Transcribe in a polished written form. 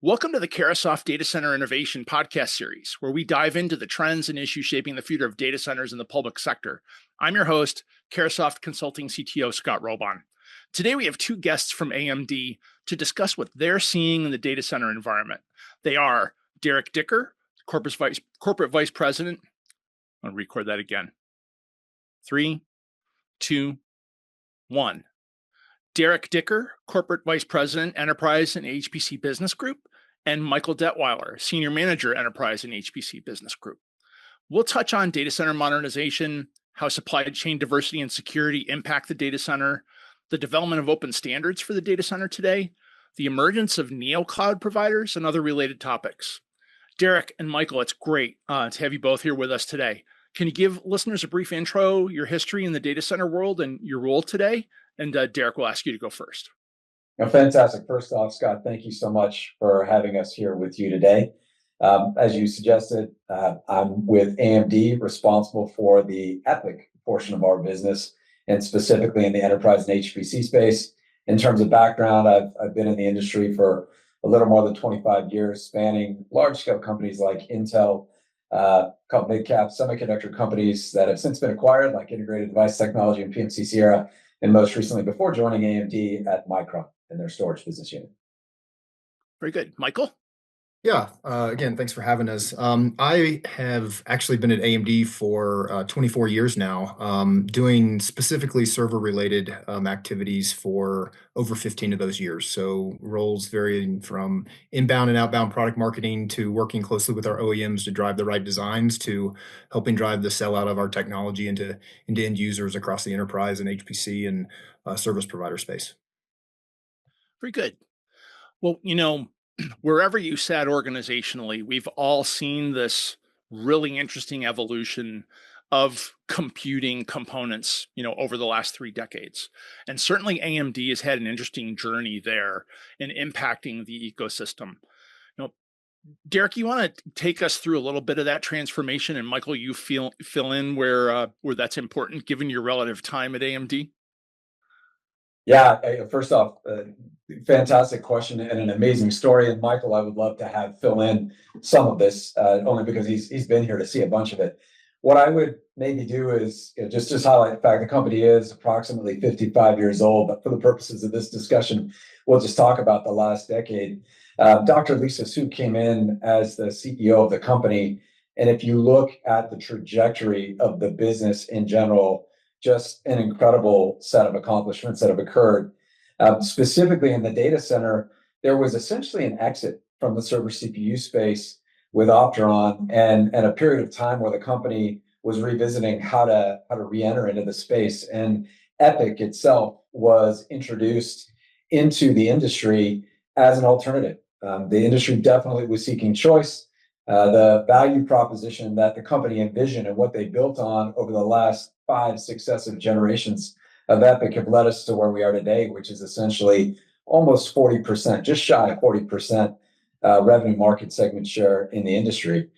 Welcome to the CARAHCAST Data Center Innovation podcast series, where we dive into the trends and issues shaping the future of data centers in the public sector. I'm your host, CARAHCAST Consulting CTO Scott Robon. Today, we have two guests from AMD to discuss what they're seeing in the data center environment. They are Derek Dicker, Corporate Vice President. I'll record that again. 3, 2, 1. Derek Dicker, Corporate Vice President, Enterprise and HPC Business Group, and Michael Detweiler, Senior Manager, Enterprise and HPC Business Group. We'll touch on data center modernization, how supply chain diversity and security impact the data center, the development of open standards for the data center today, the emergence of neo-cloud providers, and other related topics. Derek and Michael, it's great to have you both here with us today. Can you give listeners a brief intro, your history in the data center world and your role today? And Derek, will ask you to go first. Fantastic. First off, Scott, thank you so much for having us here with you today. As you suggested, I'm with AMD, responsible for the EPIC portion of our business, and specifically in the enterprise and HPC space. In terms of background, I've been in the industry for a little more than 25 years, spanning large-scale companies like Intel, mid-cap semiconductor companies that have since been acquired, like Integrated Device Technology and PMC Sierra, and most recently, before joining AMD, at Micron in their storage business unit. Very good. Michael? Yeah, again, thanks for having us. I have actually been at AMD for 24 years now, doing specifically server-related activities for over 15 of those years. So roles varying from inbound and outbound product marketing to working closely with our OEMs to drive the right designs to helping drive the sell-out of our technology into end users across the enterprise and HPC and service provider space. Very good. Well, wherever you sat organizationally, we've all seen this really interesting evolution of computing components, over the last 3 decades. And certainly AMD has had an interesting journey there in impacting the ecosystem. Derek, you want to take us through a little bit of that transformation, and Michael, you fill in where that's important given your relative time at AMD? Yeah, first off, fantastic question and an amazing story. And Michael, I would love to have fill in some of this, only because he's been here to see a bunch of it. What I would maybe do is just highlight the fact the company is approximately 55 years old, but for the purposes of this discussion, we'll just talk about the last decade. Dr. Lisa Su came in as the CEO of the company, and if you look at the trajectory of the business in general, just an incredible set of accomplishments that have occurred. Specifically in the data center, there was essentially an exit from the server CPU space with Opteron and a period of time where the company was revisiting how to re-enter into the space. And EPIC itself was introduced into the industry as an alternative. The industry definitely was seeking choice. The value proposition that the company envisioned and what they built on over the last 5 successive generations of EPIC have led us to where we are today, which is essentially almost 40%, just shy of 40% revenue market segment share in the industry.